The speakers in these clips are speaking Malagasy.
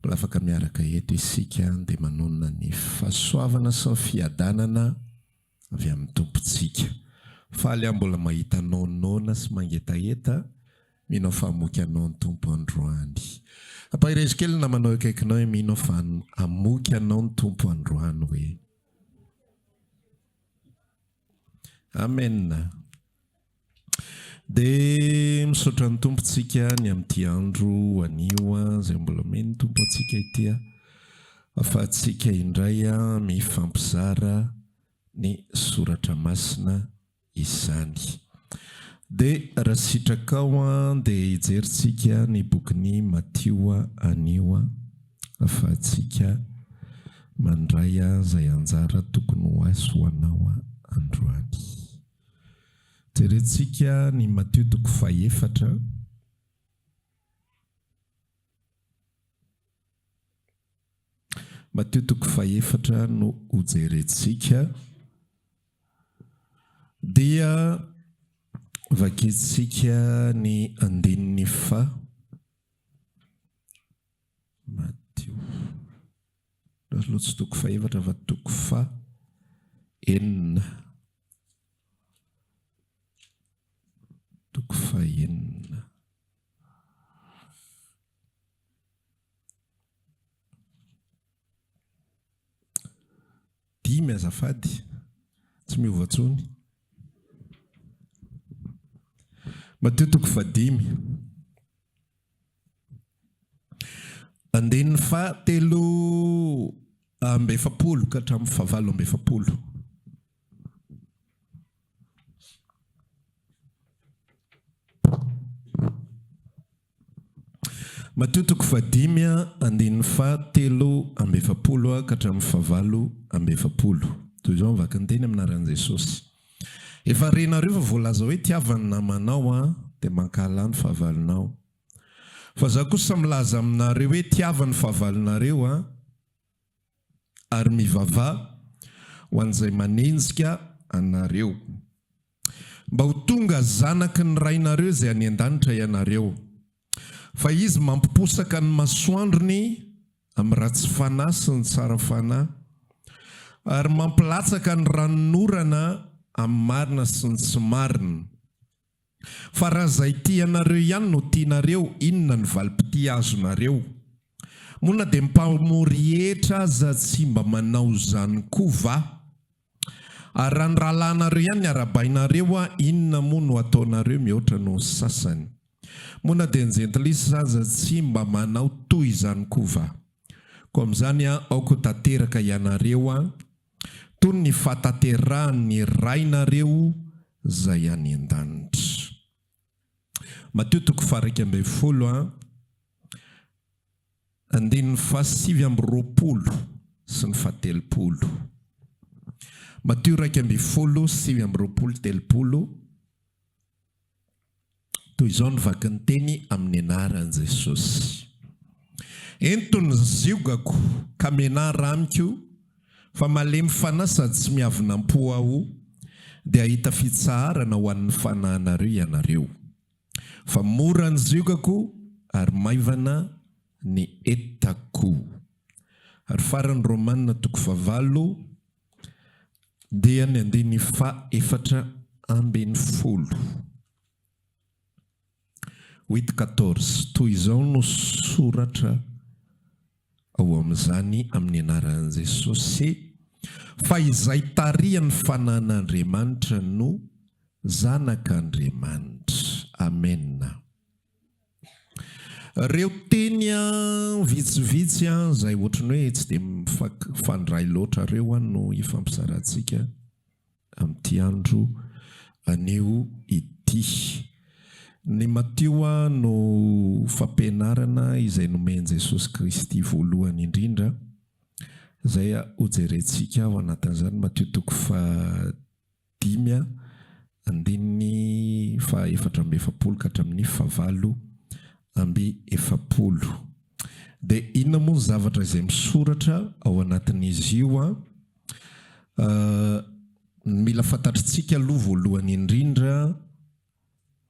mbola afaka miaraka eto isika dia manonona ny fahasoavana sy ny fiadanana avy amin'ny tompontsika. Faly aho mbola mahita nonona sy mangetaheta, mino fa hamoky anao ny tompo androany. Ampairezikely na manao akaikinao hoe mino fa hamoky anao ny tompo androany hoe. Amen. Dia misaotra ny tompontsika ny amin'ity andro anio izay mbola meny tompo antsika ity afahantsika indray mifampizara ny soratra masina izany. Dia raha sitraka dia hijerintsika ny bokin'ny Matio anio afahantsika mandray izay anjara tokony ho azy ho anao androany. Jerentsika ny Matio toko fahaefatra Matio toko fahaefatra no hojerentsika, dia vakintsika ny andininy fa Matio lohatsy toko fahaefatra fa toko fahaenina. Toko fahaenina. Dimy azafady, tsy miova ntsony. Mateo toko fahadimy. Andininy fahatelo amby efapolo ka hatramin'ny fahavalo amby efapolo. Mateo toko fahadimy andininy fahatelo amby efapolo ka hatramin'ny fahavalo amby efapolo. Toy izao mivaky ny teny aminaran'i Jesosy. Efa renareo fa voalaza hoe tiavany namanao dia mankala ny fahavalonao. Fa za kosa milaza aminareo hoe tiavany fahavalonareo ary mivavà ho an'izay manenjika anareo, mba ho tonga zanaky ny rainareo izay any an-danitra ianareo. Fa izy mampiposaka ny masoandrony amin'ny ratsy fanahy sy ny tsara fanahy, ary mampilatsaka ny ranon'orana amin'ny marina sy ny tsy marina. Fa raha izay tianareo ihany no tianareo, inona ny valim-pity azonareo? Moana dia mpamory hetra aza tsy mba manao izany koa va? Ary raha ny rahalahinareo ihany ny arabainareo, inona moa no ataonareo mihoatra noho ny sasany? Moana dia ny jentilisa aza tsy mba manao toy izany koa va? Koa amin'izany aoko tanteraka ianareo toy ny fahataterahan'ny rainareo izay any an-danitra. Mateo toko faha-raika amby folo andininy fahasivy amby roapolo sy ny fahatelopolo. Mateo 2:10 sivy amby roapolo telopolo. Toy izao ny vaky ny teny amin'ny anaran'i Jesosy. Entony ziogako ka menara amiko, fa malemy fanahy sady tsy miavonam-po aho, dia ahita fitsaharana ho an'ny fanahinareo ianareo. Fa mora ny ziogako ary maivana ny entako. Ary farany Romanina toko fahavalo dia ny andininy fahaefatra ambin'ny folo. 8:14. Toy izao no soratra ao amin'izany amin'ny anaran'i Jesosy, fa izay tarihany fanahin'Andriamanitra no zanak'Andriamanitra. Amen. Reo teny vitsivitsy izay ohatrany hoe tsy dia mifandray loatra reo no ifampizarantsika amin'ity andro anio ity. Ny Mateo no fampianarana izay nomen'i Jesosy Kristy voalohany indrindra, izay hojerentsika ao anatin'izany. Mateo toko fahadimy andininy fahaefatra amby efapolo ka hatramin'ny fahavalo amby efapolo. Dia inona moa ny zavatra izay misoratra ao anatin'izy io? Mila fantatritsika aloha voalohany indrindra,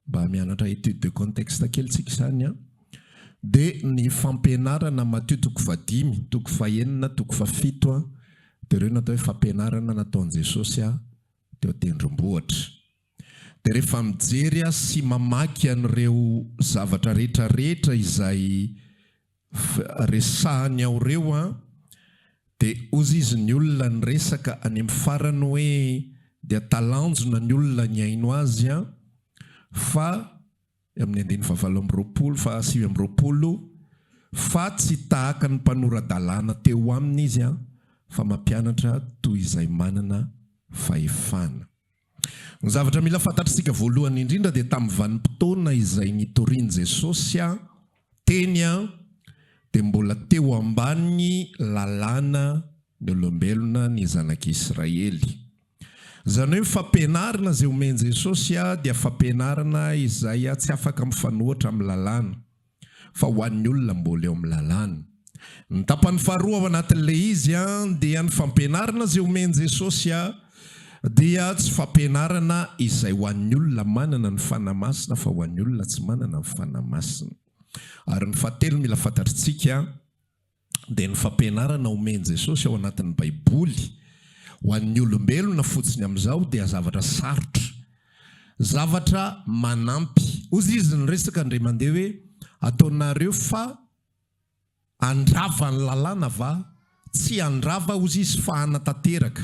mba mianatra étude de contexte kely tsika izany dia ny fampianarana Matthieu 5, 9, 7 dia ireo natao hoe fampianarana nataon'i Jesosy teo tendrombohitra. Dia rehefa mijery sy mamaky an'ireo zavatra rehetrarehetra izay resahany ao ireo dia ozy izy ny olona ny resaka any amin'ny farany hoe dia talanjona ny olona ny aino azy fa amin'ny 9:20 fa 7:20 fa tsy tahaka ny mpanoradalàna teo aminy izy fa mampianatra toy izay manana fahefana. Ny zavatra mila fantatritsika voalohany indrindra dia tamin'ny vanim-potoana izay nitoriany Jesosy teny dia mbola teo ambany lalàna ny olombelona ny zanak'Israely. Izany hoe fampianarana izay omeny Jesosy dia fampianarana izay tsy afaka mifanohitra amin'ny lalàna fa ho an'ny olona mbola eo amin'ny lalàna. Ny tapany faharoa ao anatin'ilay izy dia ny fampianarana izay omeny Jesosy dia tsy fampianarana izay ho an'ny olona manana ny fanamasina fa ho an'ny olona tsy manana ny fanamasina. Ary ny fahatelo mila fantatritsika dia ny fampianarana omeny Jesosy ao anatin'ny Baiboly ho an'ny olombelona fotsiny amin'izao dia zavatra sarotra, zavatra manampy. Ozy izy ny resaka indray mandeha hoe ataonareo fa andrava ny lalàna va? Tsy andrava ozy izy fa anatanteraka.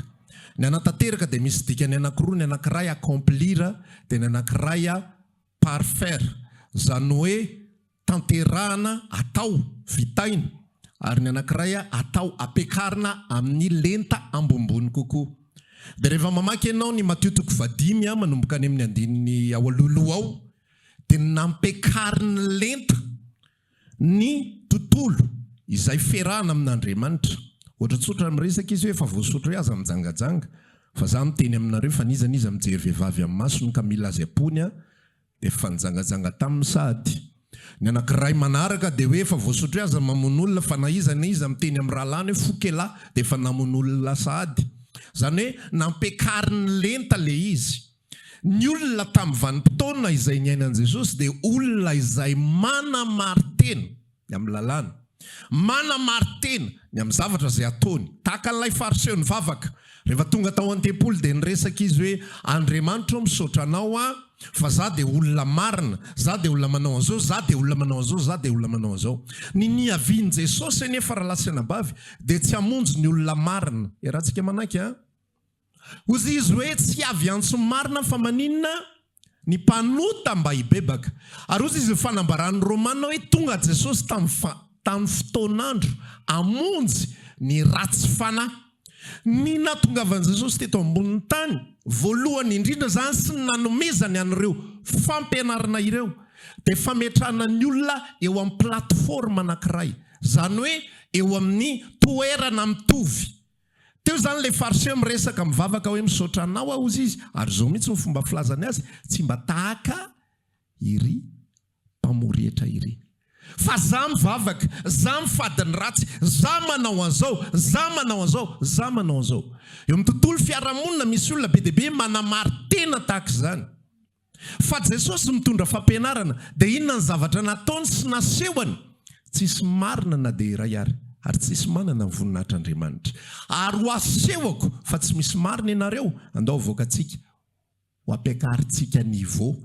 Ny anatanteraka dia misy dikany anankiroa, ny anankiray accomplir dia ny anankiray parfaire. Izany hoe tanterahana atao vitaina ary ny anankiray atao ampiakarina amin'ny lenta ambombony kokoa. Dia rehefa mamaky ianao ny Matthieu 5 manomboka any amin'ny 9 ao alohaloha ao dia nampiakarina lenta ny tontolo izay ferahana amin'Andriamanitra. Ohatra tsotra miresaka izy hoe efa voasotra hoe aza mijangajanga fa za miteny aminareo fa niza mijery vehivavy amin'ny masony ka mila azy ampony dia efa nijangajanga tamin'ny sady. Ny anankiray manaraka dia hoe efa voasotra hoe aza mamono olona fa na iza miteny amin'ny rahalany hoe fokela dia efa namono olona sady. Izany hoe nampiakariny lenta le izy. Ny olona tamin'ny vanim-potoana izay niainan Jesosy dia olona izay mana-maritena ny amin'ny lalàna, mana-maritena ny amin'ny zavatra izay ataony, tahaka n'ilay fariseo nivavaka. Rehefa tonga tao an-tempoly dia niresaka izy hoe Andriamanitra misaotra anao fa za dia olona marina, za dia olona manao an'izao, za dia olona manao an'izao, za dia olona manao an'izao. Ny niaviany Jesosy anefa raha lasina bavy dia tsy hamonjy ny olona marina. Iarahantsika manaky ozy izy hoe tsy avy antso marina fa maninona? Ny mpanota mba hibebaka. Ary ozy izy fanambaran'ny Romana hoe tonga Jesosy tamin'ny fotoan'andro amonjy ny ratsy fanahy. Ny nahatongavan'i Jesosy teto ambonin'ny tany voalohany indrindra zany sy ny nanomezany an'ireo fampianarana ireo dia fametrahana ny olona eo amin'ny plateforme anankiray, izany hoe eo amin'ny toerana mitovy. Teo zany le fariseo miresaka mivavaka hoe misaotra anao ozy izy, ary zao mihitsy ny fomba filazany azy, tsy mba tahaka iry mpamorehitra iry. Fa za mivavaka, za mifadiny ratsy, za manao an'izao, za manao an'izao, za manao an'izao. Eo amin'ny tontolo fiarahamonina misy olona be dia be manamaritena tahaka izany. Fa Jesosy mitondra fampianarana dia inona ny zavatra nataony sy nasehony? Tsisy marina na dia iray ary tsisy manana ny voninahitr'Andriamanitra. Ary ho asehoko fa tsy misy marina ianareo, andao avoakantsika ho ampiakarintsika niveau,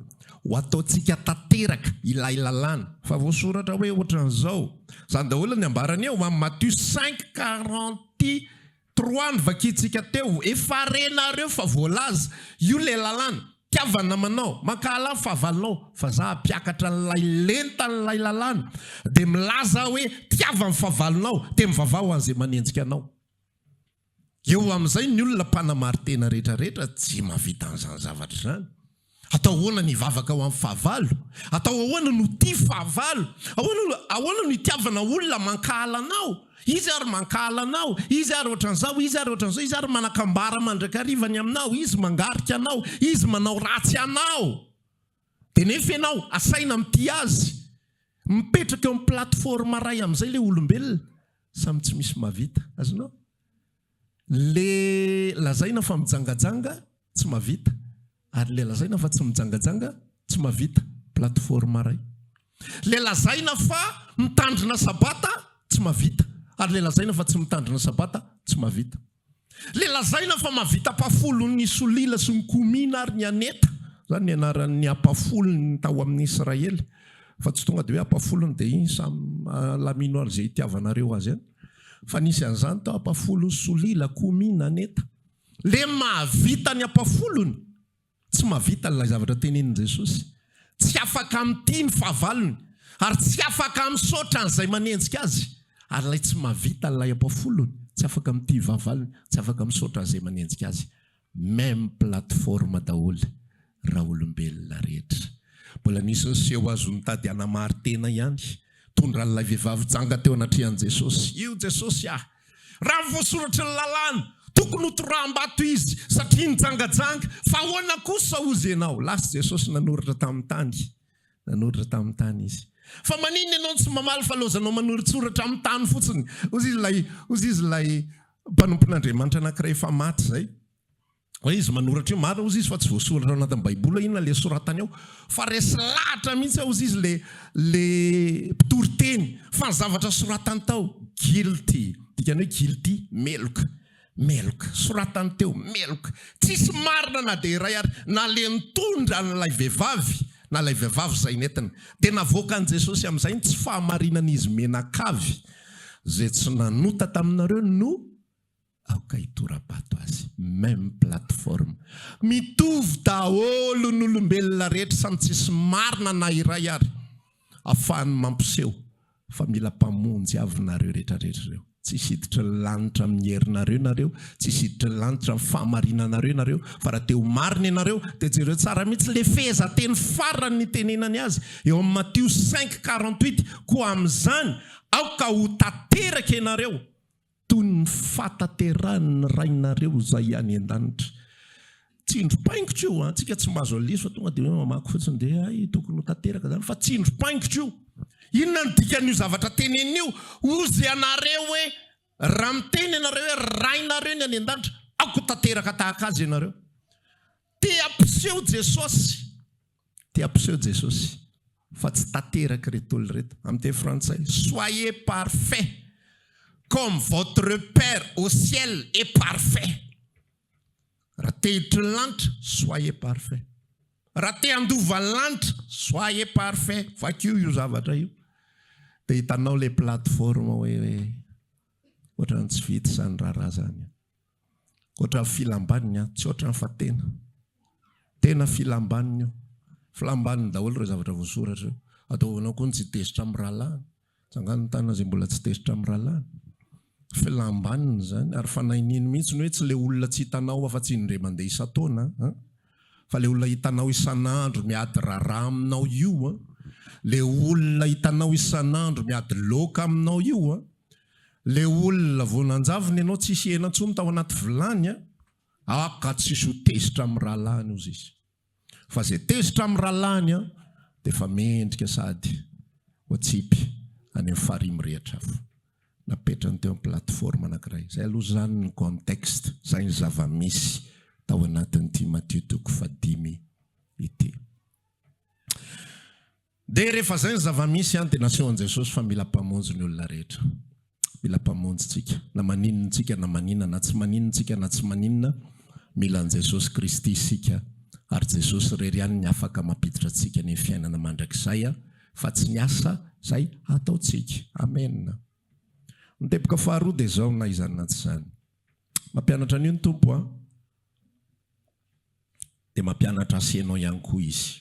ho ataontsika tanteraka ilay lalàna. Fa voasoratra hoe ohatran'izao. Izany daholo ny ambarany eo amin'ny Matthieu 5:43 ny vakintsika teo. Efa renareo fa voalaza io le lalàna. Tiavana manao, mankala fahavalonao fa za ampiakatra n'ilay lenta n'ilay lalàna. Dia milaza hoe tiavany fahavalonao, dia mivavao an'izay manenjika anao. Eo amin'izay ny olona mpanamaritena rehetrarehetra tsy mahavita an'izany zavatra izany. Atao ahoana ny vavaka ao amin'ny fahavalo? Atao ahoana no tia fahavalo? Ahoana no itiavana olona mankala anao? Izy ary mankala anao, izy ary ohatran'izao, izy ary ohatran'izao, izy ary manakambara mandrak'arivany aminao, izy mangarika anao, izy manao ratsy anao. Dia nefa ianao asaina mity azy, mipetraka eo amin'ny plateforme ray amin'izay le olombelona, samy tsy misy mahavita. Azonao? Le lazaina fa mijangajanga tsy mahavita, ary le lazaina fa tsy mijangajanga tsy mahavita plateforme ray. Le lazaina fa mitandrina sabata tsy mavita, ary le lazaina fa tsy mitandrina sabata tsy mavita. Le lazaina fa mavita pafolo ny solila sy ny komina ary ny aneta, zany ny anaran'ny apafolony tao amin'ny Israely, fa tsy tonga dia hoe apafolony dia iny samy lamino ary izay itiavanareo azy any, fa nisy an'izany tao apafolo solila komina aneta. Le mahavita ny apafolony tsy mahavita ilay zavatra tenenin Jesosy, tsy afaka amin'ity ny fahavalony ary tsy afaka misaotra an'izay manenjika azy, ary ilay tsy mahavita ilay apafolony tsy afaka amin'ity vahavalony, tsy afaka misaotra an'izay manenjika azy. Même plateforme daholo raha olombelona rehetra. Mbola nisy ny seho azo nitady anamary tena ihany, tondra ilay vehivavy janga teo anatrehan'i Jesosy. Io Jesosy raha voasoratra ny lalàna tokony hotoraham-bato izy satria nijangajanga, fa ahoana kosa ozy ianao? Lasa Jesosy nanoratra tamin'ny tany izy. Fa maninona ianao tsy mamaly fa lozanao manoritsoratra amin'ny tany fotsiny? Ozy izy lay mpanompon'Andriamanitra anankiray efa maty zay. Hoe izy manoratra io marina ozy izy fa tsy voasoratra ao anatin'ny baibola inona le soratany ao, fa resy lahatra mihitsy ozy izy le mpitory-teny fa ny zavatra soratany tao guilty, dikany hoe guilty, meloka soratany teo meloka, tsisy marina na dia iray ary, na le nitondra n'ilay vehivavy na ilay vehivavy izay nentina, dia navoaka an' Jesosy amin'izay tsy fahamarinan'izy menakavy zay tsy nanota taminareo no aoka hitorabato azy. Même plateforme, mitovy daholo n'olombelona rehetra samy tsisy marina na iray ary, ahafahany mampiseho fa mila mpamonjy avy nareo rehetrarehetra ireo. Tsy hiditra ny lanitra amin'ny herinareo nareo, tsy hiditra ny lanitra amin'ny fahamarinanareo nareo, fa raha teo marina ianareo dia jereo tsara mihitsy le feheza teny farany ny tenenany azy eo amin'ny Matthieu 5:48, koa amin'izany aoka ho tanteraka ianareo toy ny fataterahany rainareo zay ihany an-danitra. Tsindrom-paingitra io, antsika tsy mahazo aliso fa tonga dia hoe mamaky fotsiny dia tokony ho tanteraka zany, fa tsindrom-paingitra io. Inona ny dikan'io zavatra tenenio? Ozy ianareo hoe raha miteny ianareo hoe rainareo ny any an-danitra, aoko tanteraka tahaka azy ianareo. Te ampiseho Jesosy fa tsy tanteraka reto olona reto. Amin'ny teny frantsay, soyez parfait comme votre Père au ciel est parfait. Raha te hiditra ny lanitra, soyez parfait. Raha te handova ny lanitra, soyez parfait. Vakio io zavatra io. Dia hitanao le plateforme hoe ohatra ny tsy vita izany raharaha zany, ohatra ny filambaniny, tsy ohatra ny fa tena filambaniny io, filambaniny daholo ireo zavatra voasoratra io. Ataovanao koa ny tsy tezitra amin'ny rahalahiny, tsangany tana izay mbola tsy tezitra amin'ny rahalahiny, filambaniny zany. Ary fanahininy mihitsy hoe tsy le olona tsy hitanao afa-tsy indray mandeha isan-taona, fa le olona hitanao isan'andro miady raharaha aminao io, le olona hitanao isan'andro miady loka aminao io, le olona voananjaviny ianao tsisy hena-tsony tao anaty vilany, ka tsisy ho tezitra amin'ny rahalahiny ozy izy. Fa izay tezitra amin'ny rahalahiny dia efa mendrika sady ho tsipy any amin'ny farimy rehetra avy. Napetrany teo amin'ny plateforme anankiray. Izay aloha zany ny contexte, izay ny zava-misy tao anatin'ity Matthieu 5 ity. Dia rehefa izay ny zava-misy dia naseho an' Jesosy fa mila mpamonjy ny olona rehetra. Mila mpamonjy tsika. Na maninona tsika na maninona, na tsy maninona tsika na tsy maninona, mila an' Jesosy Kristy isika. Ary Jesosy irery ihany ny afaka mampiditra antsika ny fiainana mandrakizay, fa tsy ny asa izay ataontsika. Amen. Ny teboka faharoa dia izao na izany na tsy izany. Mampianatra an'io ny Tompo, dia mampianatra asenao ihany koa izy.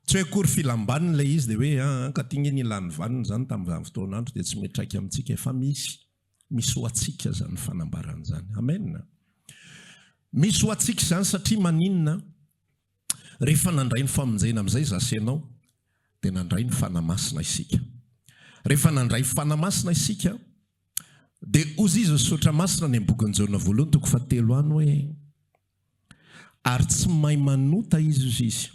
Tsy hoe akory filambaniny ilay izy dia hoe katigny ny ilany vaniny zany tamin'izany fotoanandro dia tsy metraika amintsika, efa misy ho antsika zany fanambarana zany. Amen. Misy ho antsika zany satria maninona? Rehefa nandray ny famonjena amin'izay zasenao dia nandray ny fanamasina isika. Rehefa nandray fanamasina isika dia ozy izy misaotra masina ny ambokiny Jona 1:3 any hoe ary tsy mahay manota izy ozy izy.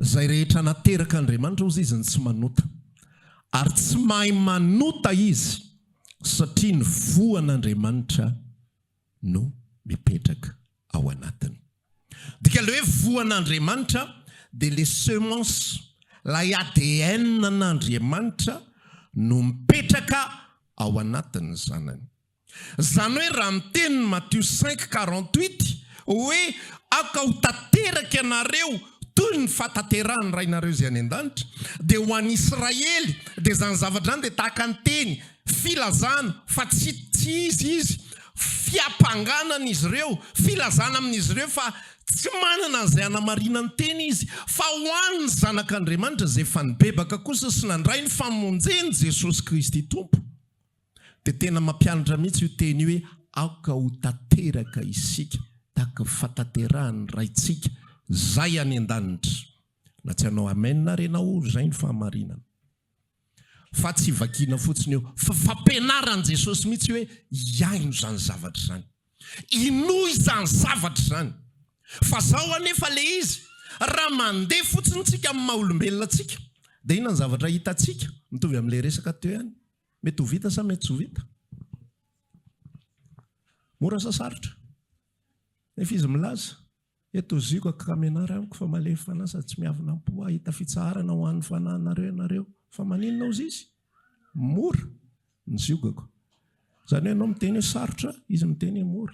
Zay rehetra nateraka Andriamanitra ozy izy ny tsy manota, ary tsy mahay manota izy satria ny voan'Andriamanitra no mipetraka ao anatiny. Dika le hoe voan'Andriamanitra dia les semences, lay ADN n'Andriamanitra no mipetraka ao anatin'ny zanany. Zany hoe raha miteny Matthieu 5:48 hoe aka ho tanteraka ianareo toy ny fatanterahany rainareo izay any an-danitra, dia ho an'ny Israely dia zany zavatra zany dia tahaka ny teny filazana fa tsy izy fiampanganana izy ireo, filazana amin'izy ireo fa tsy manana izay anamarina ny teny izy, fa ho an'ny zanak'Andriamanitra izay efa nibebaka kosa sy nandray ny famonjeny Jesosy Kristy Tompo. Dia tena mampianatra mihitsy io teny hoe aoka ho tanteraka isika tahaka fatanterahany raitsika zay any an-danitra. Na tsy hanao amen na renao zay ny fahamarinana. Fa tsy vakiana fotsiny eo, fa fampianaran Jesosy mihitsy hoe iaino zany zavatra zany, inoy izany zavatra zany. Fa zao anefa le izy raha mandeha fotsiny tsika amin'ny maha-olombelona tsika, dia inona ny zavatra hitantsika mitovy amin'ilay resaka teo ihany. Mety ho vita sa mety tsy ho vita? Mora sa sarotra? Nefa izy milaza eto ziko akamenara amiko fa malehy fanahy sady tsy miavina am-po ahita fitsarana ho an'ny fanahinareo ianareo. Fa maninona ozy izy? Mora ny ziogako. Zany hoe ianao miteny hoe sarotra, izy miteny hoe mora.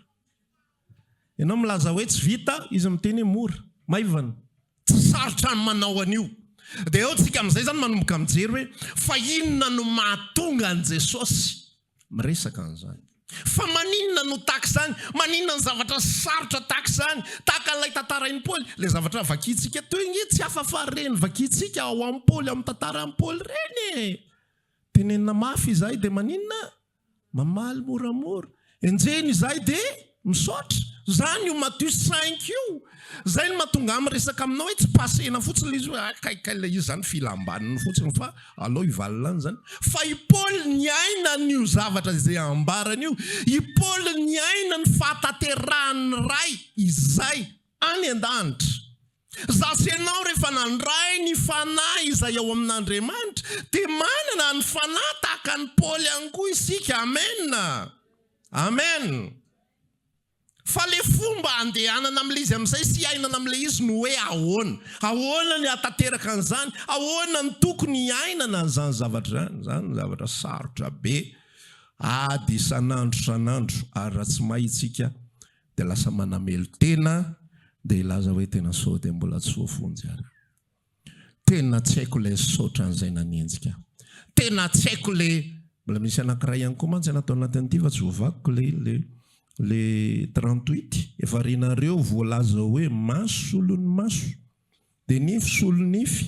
Ianao milaza hoe tsy vita, izy miteny hoe mora. Maivana, tsy sarotra ny manao an'io. Dia eo tsika amin'izay zany manomboka mijery hoe fa inona no mahatonga an Jesosy miresaka an'izany. Fa maninona no tahaka izany? Maninona ny zavatra sarotra tahaka izany? Tahaka ilay tantarain'i Paoly, ilay zavatra vakintsika teo inge tsy hafa reny vakintsika ao amin'ny Paoly, amin'ny tantaran'i Paoly reny. Tenenina mafy izahay dia maninona? Mamaly moramora. Enjeny izahay dia misaotra. Zany io Matthieu 5 io. Zay no mahatonga amin'ny resaka aminao hoe tsy pasena fotsiny izy hoe akaikaila izy zany filambaniny fotsiny fa alao ivalilany zany. Fa i Paoly ny aina n'io zavatra izay ambarany io. I Paoly ny aina ny fatanterahany ray izay any an-danitra. Zasy ianao rehefa nandray ny fanahy izay ao amin'Andriamanitra dia manana ny fanahy tahaka ny Paoly ihany koa isika. Amen. Amen. Fa le fomba andehanana amin'ilay izy amin'izay sy ainana amin'ilay izy no hoe ahoana. Ahoana ny hatanteraka an'izany? Ahoana ny tokony ainana an'izany zavatra zany? Zany zavatra sarotra be. Ady isan'andro ary raha tsy mahitsika dia lasa manamelo tena dia ilaza hoe tena sao dia mbola tsy voafonjy ary. Tena tsy haiko ilay saotra an'izay nanenjika. Tena tsy haiko ilay mbola misy anankiray ihany koa mantsy natao anatin'ity fa tsy voavakiko le 38 efa renareo voalaza hoe maso solon'ny maso dia nify solon'ny nify.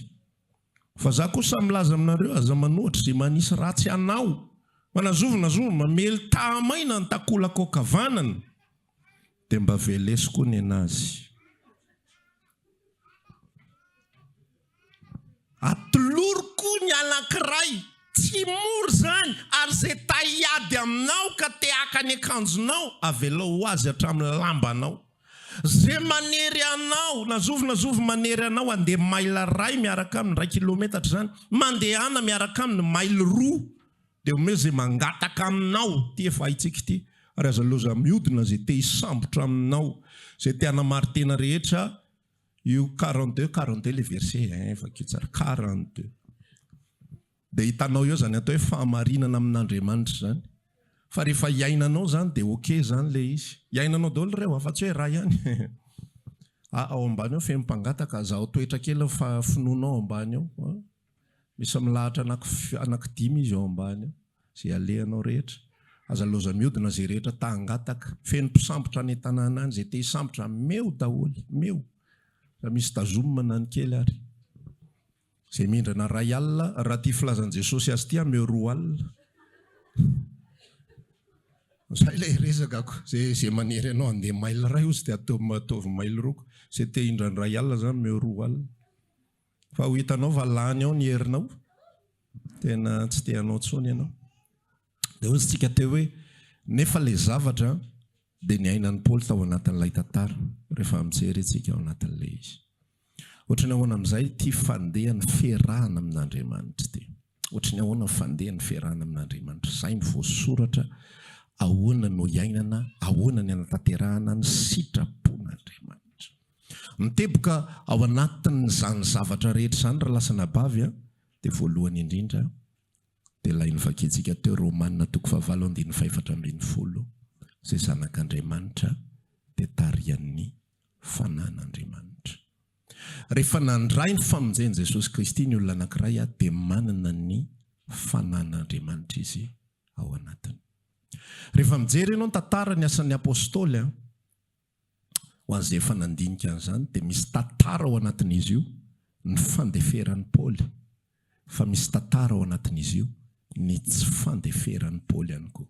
Fa za kosa milaza aminareo aza manoatra izay manisy ratsy anao. Fa nazovy mamely tamaina ny takolako kavanana dia mba velesy koa ny anazy. Atoloroko ny anankiray. Tsy mora zany ary zay taiady aminao ka tehaka ny akanjonao avelao azy hatramin'ny lambanao. Zay manery anao, nazovy manery anao andeha maila ray miaraka amin'ny 2 kilometatra zany, mandehana miaraka amin'ny maila 2 dia ome zay mangataka aminao. Ty efa haitsika ty ary aza loza miodina zay te hisambotra aminao, zay te hanamaritena rehetra. Io 42 le verset efa kio tsara 42. Dia hitanao eo zany atao hoe fahamarinana amin'Andriamanitra zany. Fa rehefa iainanao zany dia okey zany le izy. Iainanao daholo reo afa-tsy hoe raha ihany. Ao ambany ao femimpangataka zaho toetra kely fa finoanao ambany ao. Misy milahatra anaky 5 izy ao ambany ao. Zay alehanao rehetra. Aza loza miodina zay rehetra tahangataka. Feno mpisambotra any tanàna any zay te hisambotra meo daholo, meo. Misy tazomina ny kely ary. Zay mindrana ray alina raha ty filazan'i Jesosy azy ty meo 2 alina. Zay ilay resakako. Zay manery anao andeha mail ray ozy dia ataovy mail 2. Zay te hindra ny ray alina zany meo 2 alina. Fa ho hitanao fa lany ao ny herinao. Tena tsy te hanao tsony ianao. Dia ozy tsika teo hoe nefa le zavatra dia ny ainan'ny Paoly tao anatin'ilay tantara rehefa mijery tsika ao anatin'ilay izy. Ohatrany ahoana amin'izay ty fandehany ferahana amin'Andriamanitra ty. Ohatrany ahoana fandehany ferahana amin'Andriamanitra. Zay ny voasoratra ahoana no iainana, ahoana ny anatanterahana ny sitrapon'Andriamanitra. miteboka ao anatin'izany zavatra rehetra zany raha lasa nabavy a dia voalohany indrindra dia ilay nivakiantsika teo Romanina 9:4 izay zanak'Andriamanitra dia tarian'ny fanan'Andriamanitra. Rehefa nandray ny famonjeny Jesosy Kristy ny olona anankiray dia manana ny fanan'Andriamanitra izy ao anatiny. Rehefa mijery ianao ny tantara ny asan'ny apôstôly ho an'izay efa nandinika an'izany dia misy tantara ao anatin'izy io ny fandeferan'ny Paoly, fa misy tantara ao anatin'izy io ny tsy fandeferan'ny Paoly ihany koa.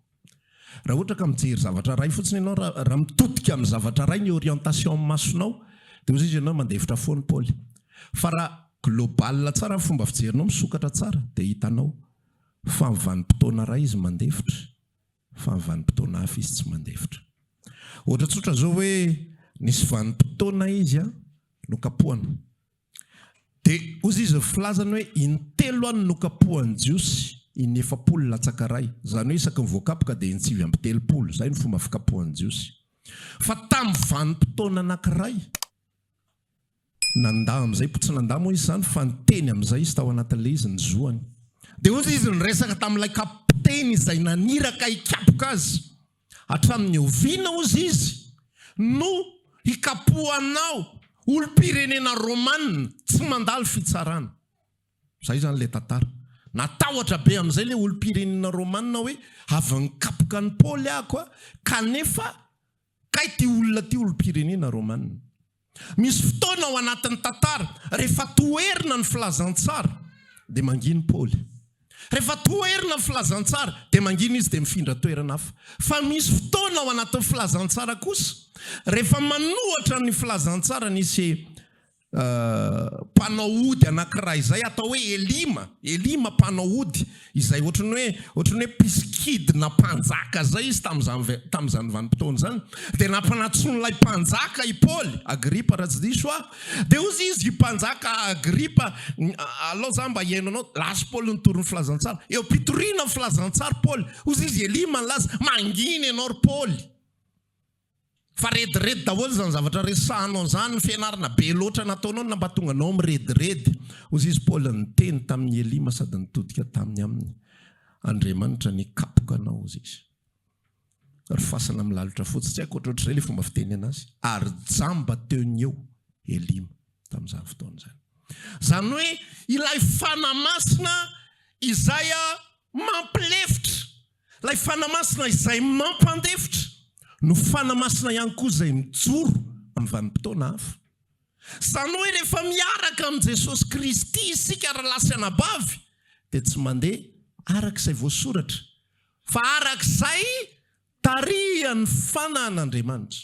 Raha ohatra ka mijery zavatra ray fotsiny ianao raha mitodika amin'ny zavatra ray ny orientation amin'ny masonao dia ozy izy ianao mandevitra foany Paoly. Fa raha global tsara ny fomba fijerinao misokatra tsara dia hitanao fa amin'ny vanim-potoana ray izy mandevitra, fa amin'ny vanim-potoana hafa izy tsy mandevitra. Ohatra tsotra zao hoe nisy vanim-potoana izy nokapohana dia ozy izy filazany hoe intelo any nokapohan'i Jiosy iny 7 latsakaray, zany hoe isaky mivoakapoka dia intsivy amby 3, zay ny fomba fikapohan'i Jiosy. Fa tamin'ny vanim-potoana anankiray nandà amin'izay, tsy nandà moa izy zany fa niteny amin'izay izy tao anatin'ilay izy ny zoany. Dia ozy izy niresaka tamin'ilay kapiteny izay naniraka hikapoka azy hatramin'ny oviana ozy izy no hikapohanao olom-pirenena Romanina tsy mandalo fitsarana. Zay zany ilay tantara. Natahotra be amin'izay ilay olom-pirenena Romanina hoe avy nikapoka ny Paoly ako kanefa kay ty olona ty olom-pirenena Romanina. Misy fotoana ao anatin'ny tantara rehefa toerina ny filazantsara dia manginy Paoly. Rehefa toerina ny filazantsara dia manginy izy dia mifindra toerana hafa. Fa misy fotoana ao anatin'ny filazantsara kosa rehefa manohatra ny filazantsara nisy mpanao ody anankiray izay atao hoe Elima mpanao ody izay ohatrany hoe piskidina mpanjaka zay izy tamin'izany vanim-potoana zany dia nampanatson'ilay mpanjaka i Paoly, Agripa raha tsy diso dia ozy izy i mpanjaka Agripa aloha zany mba hiainanao lasa Paoly nitory ny filazantsara eo pitoriana ny filazantsara Paoly, ozy izy Elima laza manginy ianao ry Paoly. Fa rediredy daholo zany zavatra resahanao zany ny fianarana be loatra nataonao na mba tonga anao mirediredy. Ozy izy Paoly niteny tamin'ny Elima sady nitodika tamin'ny aminy Andriamanitra nikapoka anao ozy izy. Ary fasana milalotra fotsy tsy haiko ohatrohatr'izay ilay fomba fiteny anazy. Ary jamba teo ny eo Elima tamin'izany fotoana zany. Zany hoe ilay fanamasina izay mampilefitra, ilay fanamasina izay mampandefitra no fanamasina ihany koa izay mijoro amin'ny vanim-potoana hafa. Zany hoe rehefa miaraka amin'ny Jesosy Kristy isika raha lasa anabavy dia tsy mandeha arak'izay voasoratra fa arak'izay tarihan'ny fanan'Andriamanitra.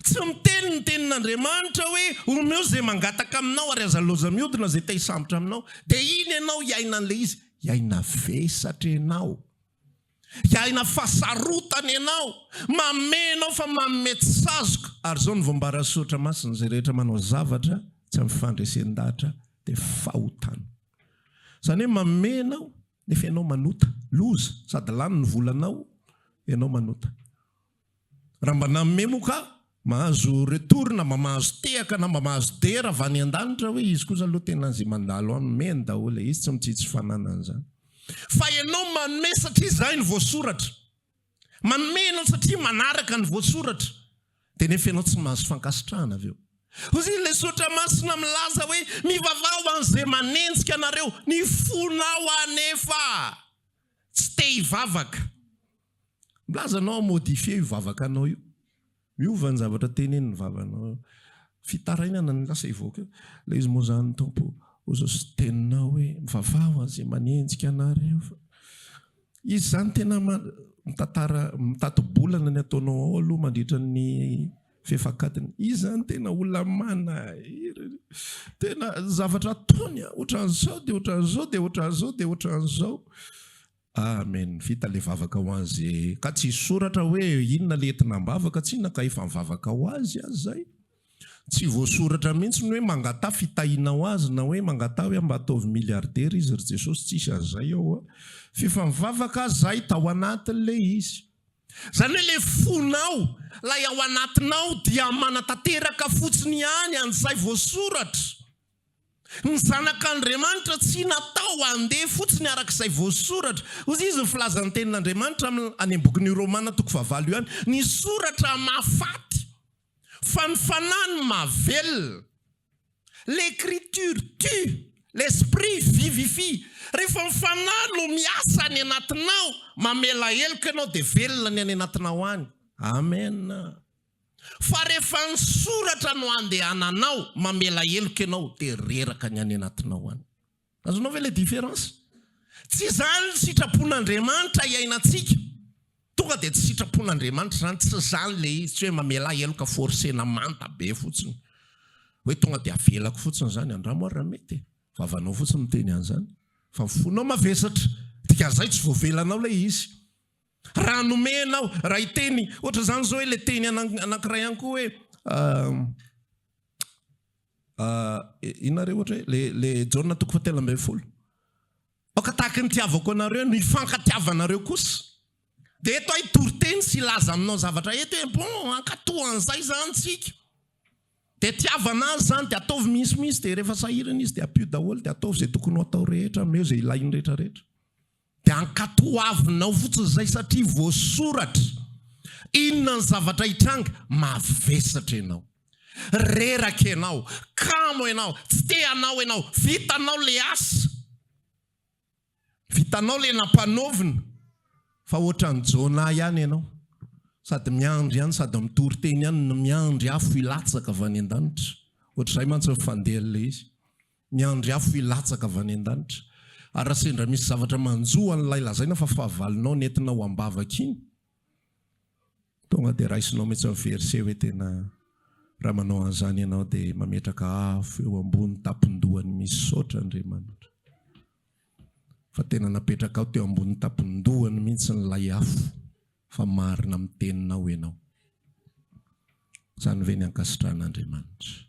Tsy miteny ny tenin'Andriamanitra hoe omeo izay mangataka aminao ary aza loza mihodina izay te hisambotra aminao dia iny ianao hiaina an'ilay izy, hiaina vesatra ianao, hiaina fasarotana ianao, mamenao fa mametsazoka. Ary zao ny voambarasotra masina izay rehetra manao zavatra tsy amin'ny fandresen-dahatra dia fahotana. Zany hoe mamenao nefa ianao manota, loza sady lany ny volanao ianao manota. Raha mba namme moa ka mahazo retour na mba mahazo tehaka na mba mahazo dera avy any an-danitra hoe izy kosa aloha tena izay mandalo aminy meny daholo izy tsy mitsitsy fananana zany. Fa ianao manome satria izay ny voasoratra, manome ianao satria manaraka ny voasoratra dia nefa ianao tsy mahazo fankasitrahana avy eo. Ozy ilay sotra masina milaza hoe mivavao an'izay manenjika anareo ny fonao anefa tsy te hivavaka. Milaza anao modifie io vavaka anao io, miova ny zavatra teneny ny vavanao, fitarainana ny lasa ivoaka eo. Ilay izy moa zany tompo ozy sy teninao hoe mivavao an'izay manenjika anareo. Izy zany tena mitatobolana ny ataonao ao aloha mandritra ny fefakatiny. Izy zany tena olona manahirana, tena zavatra ataony ohatran'izao dia ohatran'izao dia ohatran'izao dia ohatran'izao. Amen. Vita le vavaka ho azy ka tsy soratra hoe inona le entina mbavaka tsy inona ka efa mivavaka ho azy zay. Tsy voasoratra mihitsy ny hoe mangata fitahiana ho azy na hoe mangata hoe mba ataovy miliardera izy ry Jesosy, tsisy an'izay ao. Fefa mivavaka zay tao anatin'ilay izy. Zany hoe le fonao lay ao anatinao dia manatanteraka fotsiny ihany an'izay voasoratra. Ny zanak'Andriamanitra tsy natao handeha fotsiny arak'izay voasoratra. Hozy izy ny filazan'ny tenin'Andriamanitra any bokin'ny Romana 9 ihany. Ny soratra mahafaty, fa ny fanahy mahavelona. L'écriture tue, l'esprit vivifie. Rehefa ny fanahy no miasa any anatinao, mamela heloka ianao dia velona ny any anatinao any. Amen. Fa rehefa ny soratra no andehananao, mamela heloka ianao dia reraka ny any anatinao any. Azonao ve le différence? Tsy zany sitrapon'Andriamanitra iainantsika. Tonga dia tsy sitrapon'Andriamanitra zany, tsy zany le izy, tsy hoe mamela heloka forsena manta be fotsiny. Hoe tonga dia avelako fotsiny zany, andramo ary mety. Vavanao fotsiny miteny an'izany. Fa fonao mavesatra, dikan'izay tsy voavelanao le izy. Raha nomenao, raha iteny, ohatra zany zao hoe le teny anankiray ihany koa hoe inareo ohatra hoe le Jaona 7:12. Oka tahaka ny tiavako anareo no ifankatiavanareo kosa. Dia eto ay toriteny sy laza aminao zavatra eto hoe bon ankatohan'izay zany tsika. Dia tiavana azy zany dia ataovy misimisy, dia rehefa sahirana izy dia apio daholo, dia ataovy izay tokony atao rehetra, ameo izay ilainy rehetrarehetra. Dia ankatoavinao fotsiny izay satria voasoratra. Inona ny zavatra hitranga? Mavesatra ianao, reraka ianao, kamo ianao, tsy te anao ianao, vitanao le asa, vitanao le nampanaovina. Fa ohatran'ny Jaona ihany ianao, sady miandry ihany, sady mitory teny ihany, miandry afo ilatsaka avy any an-danitra. Ohatr'izay mantsy fandeha le izy, miandry afo ilatsaka avy any an-danitra. Ary raha sendra misy zavatra manjoa an'ilay lazaina fa fahavalinao nentinao ambavaka iny, tonga dia raisinao mihitsy amin'ny verset hoe tena raha manao an'izany ianao dia mametraka afo eo ambony tapon-dohany misaotra Andriamanitra. Fa tena napetraka ao teo ambony tapon-dohany mihitsy n'ilay afo, fa marina amin'ny teninao ianao. Izany ve ny ankasitrahan'Andriamanitra.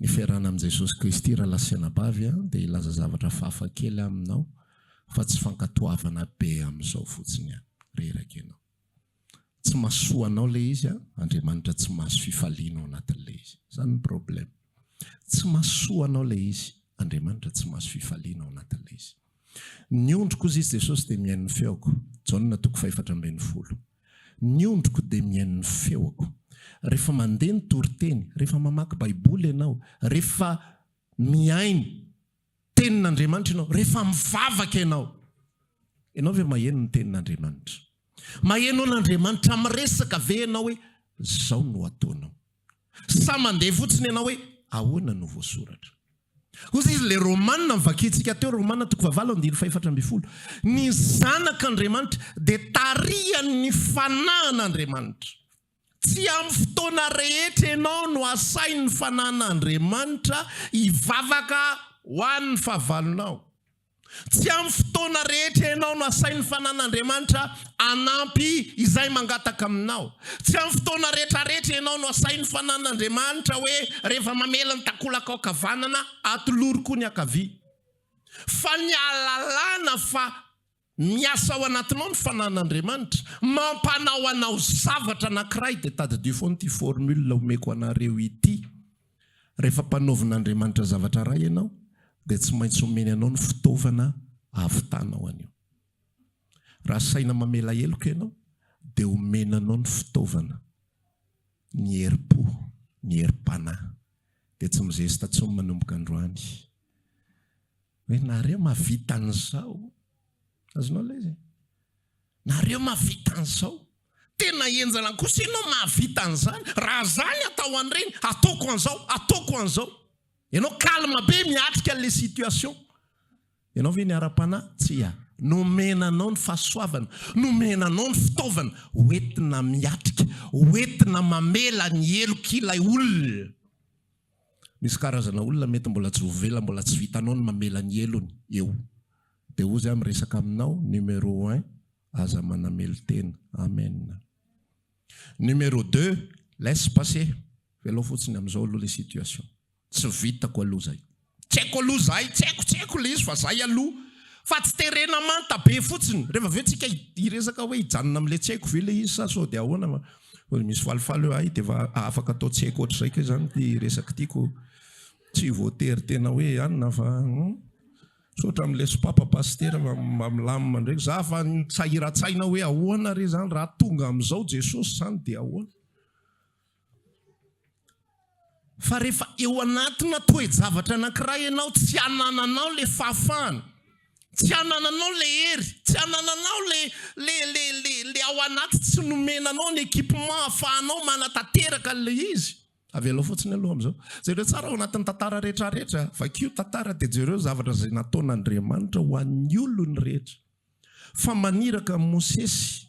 Ny fiarahana amin'i Jesosy Kristy raha lasenabavy dia ilaza zavatra fafa kely aminao, fa tsy fankatoavana be amin'izao fotsiny reraka ianao. Tsy mahasoanao le izy, Andriamanitra tsy mahazo fifaliana ao anatin'le izy. Izany ny problème. Tsy mahasoanao le izy, Andriamanitra tsy mahazo fifaliana ao anatin'le izy. Ny ondriko izy Jesosy dia mihaino ny feoko. Jaona 4:40. Ny ondriko dia mihaino ny feoko. Rehefa mandeha ny toriteny, rehefa mamaky baiboly ianao, rehefa miaino tenin'Andriamanitra ianao, rehefa mivavaka ianao ve maheno ny tenin'Andriamanitra? Maheno n'Andriamanitra miresaka ve ianao hoe zao no ataonao? Sa mandeha fotsiny ianao hoe ahoana no voasoratra? Hozy izy le Romanina mivakitsika teo, Romanina 9:4. Ny zanak'Andriamanitra dia tarihany ny fanan'Andriamanitra. Tsy amin'ny fotoana rehetra ianao no asainy ny fanan'Andriamanitra hivavaka ho an'ny fahavalonao. Tsy amin'ny fotoana rehetra ianao no asainy ny fanan'Andriamanitra anampy izay mangataka aminao. Tsy amin'ny fotoana rehetrarehetra ianao no asainy ny fanan'Andriamanitra hoe rehefa mamela ny takolaka ankavanana atoloroko ny akavia. Fa ny alalàna fa miasa ao anatinao ny fanan'Andriamanitra, mampanao anao zavatra anankiray. Dia tadidio foana ity formule omeko anareo ity. Rehefa mpanaovin'Andriamanitra zavatra ray ianao, dia tsy maintsy omeny anao ny fitaovana ahavitanao anio. Raha saina mamela heloka ianao, dia omena anao ny fitaovana, ny herim-po, ny herim-panahy. Dia tsy mizesta tsony manomboka androany hoe nareo mahavita an'izao. Azonao le izy? Nareo mahavita an'izao. Tena enjana kosa ianao mahavita an'izany. Raha zany atao an'ireny, ataoko an'izao, ataoko an'izao. Ianao kalma be miatrika le situation. Ianao ve ny ara-panahy? Tsy a. Nomenanao ny fahasoavana, nomenanao ny fitaovana hoentina miatrika, hoentina mamela ny heloka ilay olona. Misy karazana olona mety mbola tsy vovela, mbola tsy vitanao ny mamela ny helony eo. Dia ozy aho miresaka aminao, numéro 1, aza manamely tena. Amen. Numéro 2, laisse passer. Velao fotsiny amin'izao aloha le situation. Tsy vitako aloha zay. Tsy haiko aloha zay, tsy haiko le izy fa zay aloha. Fa tsy terena manta be fotsiny. Rehefa aveo tsika hiresaka hoe hijanona amin'le tsy haiko ve le izy sa sao dia ahoana misy falifaly eo dia afaka atao tsy haiko ohatr' izay ke zany ty resaky tiako tsy voatery tena hoe anina fa sotra amin'ilay sopapa pastera milamina ndraiky za fa tsahira-tsaina hoe ahoana re zany raha tonga amin'izao Jesosy zany dia ahoana fa rehefa eo anatina toe-javatra anankiray ianao tsy anananao le fahafahana tsy anananao le hery tsy anananao le ao anaty tsy nomenanao ny équipement ahafahanao manatanteraka le izy avela fotsiny aloha amin'izao zareo tsara ao anatin'ny tantara rehetrarehetra vakio tantara dia jereo zavatra izay nataon'Andriamanitra ho an'ny olony rehetra fa maniraka Mosesy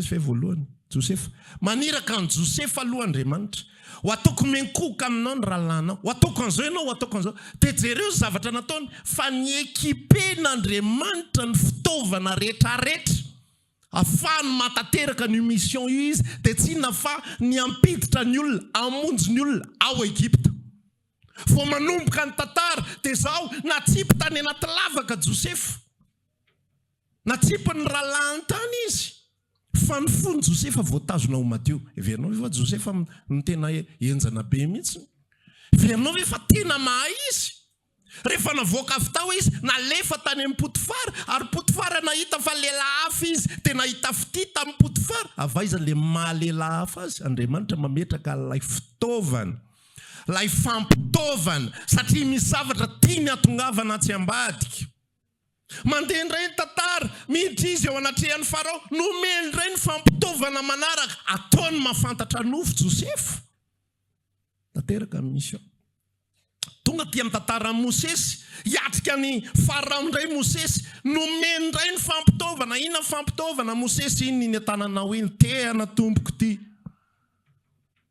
fa voalohany Josefa maniraka ny Josefa aloha Andriamanitra ho ataoko menkoka aminao ny rahalanao ho ataoko an'izao ianao ho ataoko an'izao dia jereo zavatra nataony fa ny ekipen'Andriamanitra ny fitaovana rehetrarehetra afahany matateraka ny mission io izy dia tsy nafa ny ampiditra ny olona amonjy ny olona ao Egypta vao manomboka ny tantara dia zao natsipy tany anaty lavaka Josefa natsipy ny rahalahany tany izy fa ny fony Josefa voatazona ho madio heverinao ve fa Josefa ny tena enjana be mihitsy heverinao ve fa tena mahay izy rehefa navoaka avy tao izy nalefa tany amin'ny Potifara ary Potifara nahita fa lehilahy hafa izy dia nahita fity tamin'ny Potifara avaiza le mahalehilahy hafa azy Andriamanitra mametraka lay fitaovana lay fampitaovana satria misy zavatra tiany atongavana tsy ambadika mandeha indray ny tantara miditra izy eo anatrehan'ny Farao nomeny indray ny fampitaovana manaraka ataony mahafantatra nofo Josefa tanteraka amin'ny mission tonga ty amin'ny tantara Mosesy hiatrika ny Farao indray Mosesy nomeny indray ny fampitaovana inona fampitaovana Mosesy iny ny tananao iny tehana tompoko ty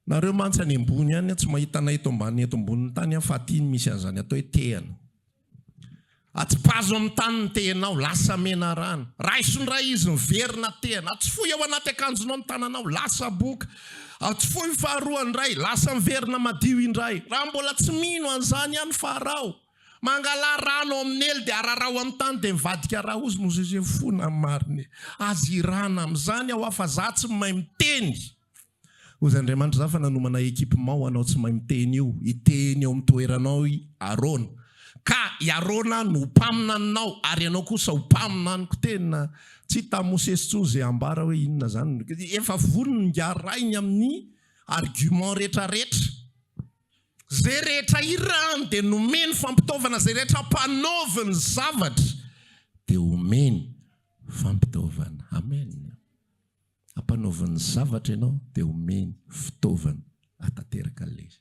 nareo mantsy any ambony any tsy mahita anay eto ambany eto ambony tany fa ty misy an'izany atao hoe tehana atsipazo amin'ny tany ny tehanao lasa mena rano raisondray izy miverina tehana atsifoy ao anaty akanjonao ny tananao lasa boka atsifoy faharoa indray lasa miverina madio indray raha mbola tsy mino an'izany ihany Farao mangala rano amin'ny ely dia ararao amin'ny tany dia mivadika raha ozy Mosesy fona mariny azy irana amin'izany aho afa za tsy mahay miteny ozy Andriamanitra za fa nanomana équipement ho anao tsy mahay miteny io iteny eo amin'ny toeranao Arona ka i Arona no upamina anao ary ianao kosa upamina aniko tena tsy hita Mosesy tsony izay ambara hoe inona zany efa vonony ngarainy amin'ny argument rehetrarehetra zay rehetra irany dia nomeny fampitaovana zay rehetra mpanaoviny zavatra dia omeny fampitaovana amen ampanaoviny zavatra ianao dia omeny fitaovana atateraka le izy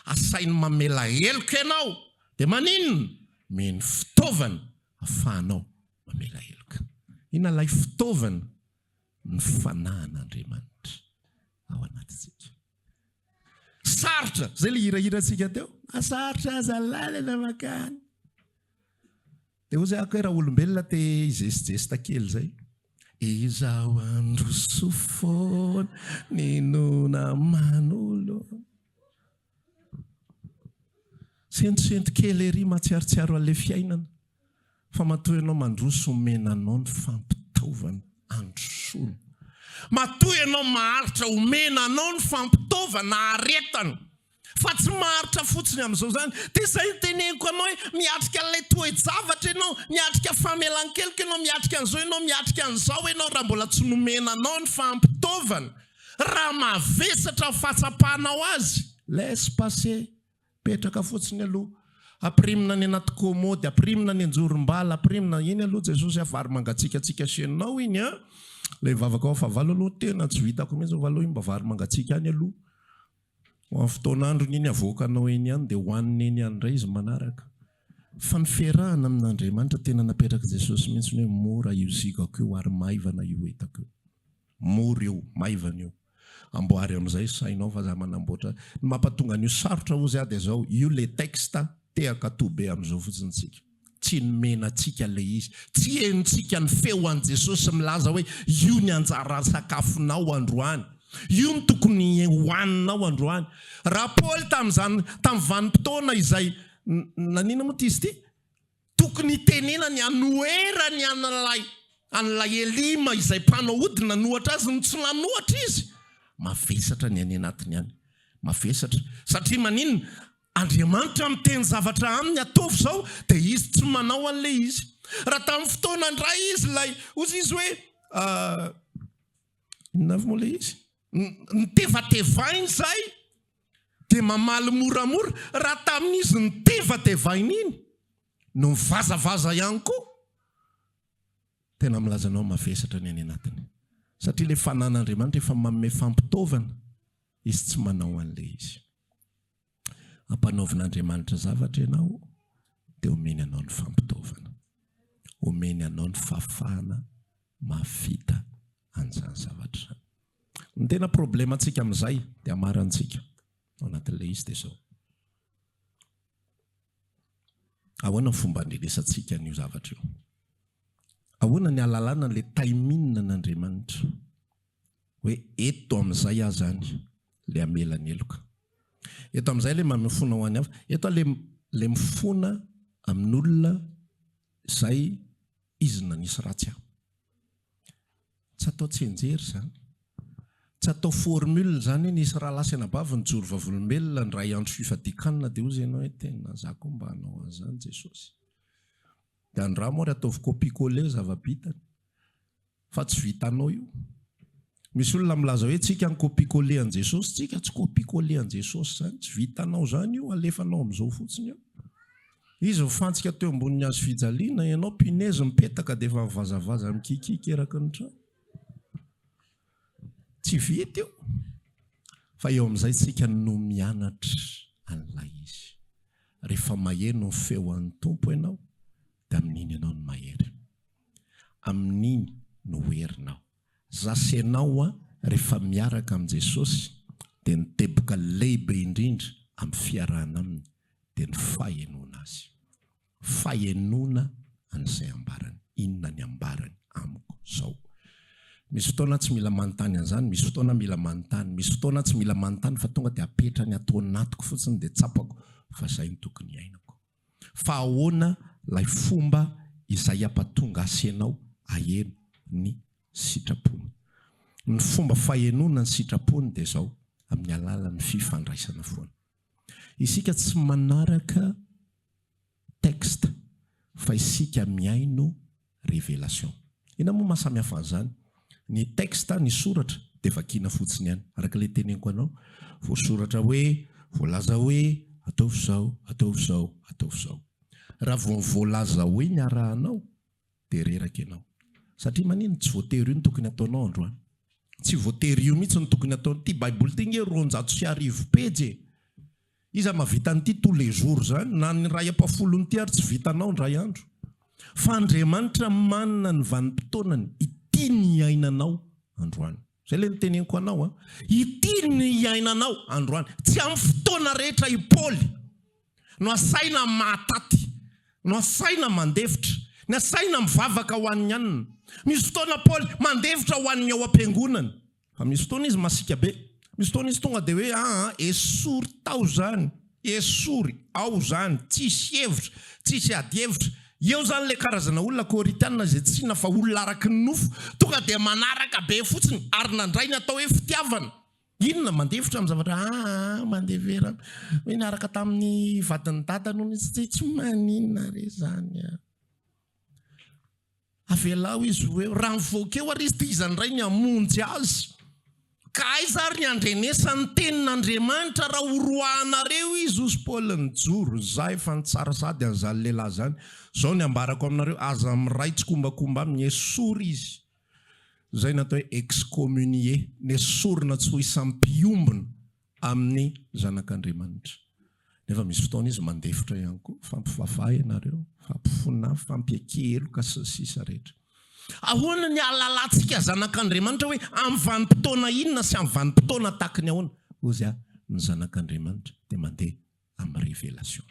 asainy mamela heloka ianao dia maninona meny fitaovana afahanao mamela heloka ina lay fitaovana ny fanahan'Andriamanitra ao anatintsika sarotra zay le hirahiratsika teo asarotra aza lalana makany dia hoy zay ako raha olombelona te hijesijesta kely zay izaho androso foana ninona manolo sentosenty kely ery matsiarotsiaro an'ilay fiainana fa matoy ianao mandroso omenanao ny fampitaovana androsona matoy ianao maharitra omenanao ny fampitaovana aretana fa tsy maharitra fotsiny amin'izao zany dia izay teneniko anao hoe miatrika an'ilay toe-javatra ianao miatrika famelan-keloka ianao miatrika an'izao ianao miatrika an'izao ianao raha mbola tsy nomenanao ny fampitaovana raha mavesatra fatsapahanao azy laisse passer petraka fotsiny aloha aprimina ny anaty kômody aprimina ny anjorom-bala aprimina iny aloha Jesosy avary mangatsikatsika senao iny a lay vavaka ao fa valo aloha tena tsy vitako mihitsy valo iny mba vary mangatsika any aloha ho amin'ny fotoan'andro iny avoakanao iny ihany dia hoaniny iny ihany indray izy manaraka fa ny fiarahana amin'Andriamanitra tena napetraka Jesosy mihitsy hoe mora io zigako io ary maivana io etako io mora io maivana io amboary amin'izay sainao fa za manamboatra ny mampatonga an'io sarotra ozy dia zao io le texta tehaka tobe amin'izao fotsiny tsika tsy nomenantsika le izy tsy henontsika ny feo an' Jesosy milaza hoe io ny anjara sakafonao androany io ny tokony hoaninao androany raha Paoly tamin'ny vanim-potoana izay nanina moa ty izy ty tokony tenenany anoherany an'ilay Elima izay mpanao odina nohatra azy no tsy nanohatra izy mavesatra ny any anatiny any. Mavesatra. Satria maninona? Andriamanitra miteny zavatra aminy ataovy zao dia izy tsy manao an'ilay izy. Raha tamin'ny fotoana ndray izy lay ozy izy hoe inona moa ilay izy? Nitevatevainy zay dia mamaly moramora. Raha tamin'izy nitevatevainy iny no mivazavaza ihany koa, tena milazanao mavesatra ny any anatiny. Satria ilay fanan'Andriamanitra efa manome fampitaovana, izy tsy manao an'ilay izy. Ampanaovin'Andriamanitra zavatra ianao dia omeny anao ny fampitaovana, omeny anao ny fahafahana mahavita an'izany zavatra. Ny tena problema antsika amin'izay dia amarantsika ao anatin'ilay izy dia izao. Ahoana ny fomba handrenesantsika an'io zavatra io? Ahoana ny ahalalana ilay taiminina n'Andriamanitra hoe eto amin'izay aho zany ilay amelany eloka. Eto amin'izay ilay mamifona ho any hafa. Eto ilay mifona amin'olona izay izy nanisy ratsy aho. Tsy atao tsenjery zany. Tsy atao formule zany nisy raha lasa anabavy nijoro vavolombelona ny ray andro fifadikanina dia ozy ianao hoe tena zako mba hanao an'izany Jesosy. Dia andraha moa ataovy copie-coller zava-bitany. Fa tsy vitanao io. Misy olona milaza hoe tsika ny copie-coller an Jesosy, tsika tsy copie-coller an Jesosy zany, tsy vitanao zany io, alefanao amin'izao fotsiny io. Izy mifantsika teo ambonin'ny hazo fijaliana, ianao punaise mipetaka dia efa mivazavaza mikikika eraky ny trano. Tsy vita io. Fa eo amin'izay tsika no mianatra an'ilay izy. Rehefa maheno ny feo an'ny Tompo ianao, dia amin'iny ianao no mahery. Amin'iny no herinao. Zasenao rehefa miaraka amin'i Jesosy dia ny teboka lehibe indrindra amin'ny fiarahana aminy dia ny fahenoana azy. Fahenoana an'izay ambarany. Inona ny ambarany amiko zao? Misy fotoana tsy mila manontany an'izany, misy fotoana mila manontany, misy fotoana tsy mila manontany fa tonga dia apetra ny atao anatiko fotsiny dia tsapako fa izay ny tokony iainako. Fa ahoana ilay fomba izay ampatonga asenao aheno ny sitrapony. Ny fomba fahenoana ny sitrapony dia izao, amin'ny alalan'ny fifandraisana foana. Isika tsy manaraka texte fa isika miaino révélation. Ina moa mahasamihafa an'izany? Ny texte ny soratra dia vakiana fotsiny ihany. Araka ilay teneniko anao, voasoratra hoe, voalaza hoe ataovy izao, ataovy izao, ataovy izao. Raha vao voalaza hoe ny arahanao dia reraka ianao. Satria manino tsy voatery io no tokony ataonao androany. Tsy voatery io mihitsy no tokony ataonao. Ty Baiboly ty nge 250 pejy. Iza mahavita an'ity tous les jours zany, na ny ray ampafolony ty ary tsy vitanao ndray andro. Fa Andriamanitra manana ny vanim-potoanany, ity ny iainanao androany. Zay ilay niteneniko anao. Ity ny iainanao androany. Tsy amin'ny fotoana rehetra i Paoly no asaina mahataty, no asaina mandefitra, no asaina mivavaka ho an'ny anina. Misy fotoana Paoly mandevitra ho an'ny ao am-piangonana. Fa misy fotoana izy masika be. Misy fotoana izy tonga dia hoe esory tao zany, esory ao zany, tsisy hevitra, tsisy ady hevitra. Eo zany ilay karazana olona koritiana izay tsy na fa olona araky ny nofo, tonga dia manaraka be fotsiny ary nandray ny atao hoe fitiavana. Inona mandevitra amin'ny zavatra? Mandevera hoe niaraka tamin'ny vadiny dada noho tsy maninona re zany. Avelao izy hoe raha mivoakeo ary izy dia izy ndray ny hamonjy azy. Ka aiza ary ny andrenesa ny tenin'Andriamanitra raha horoahanareo izy ozy Paoly nijoro. Zay efa ny tsara sady an'izany lehilahy zany. Zao ny ambarako aminareo, aza miray tsy kombakomba amin'ny esory izy. Zay natao hoe excommunié, ny esorina tsy ho isam-piombona amin'ny zanak'Andriamanitra. Nefa misy fotoana izy mandefitra ihany koa, fampifafay ianareo, fampifona, fampiakeloka sy ny sisa rehetra. Ahoana ny ahalalantsika zanak'Andriamanitra hoe amin'ny vanim-potoana inona sy amin'ny vanim-potoana tahaka ny ahoana? Ozy ny zanak'Andriamanitra dia mandeha amin'ny révélation.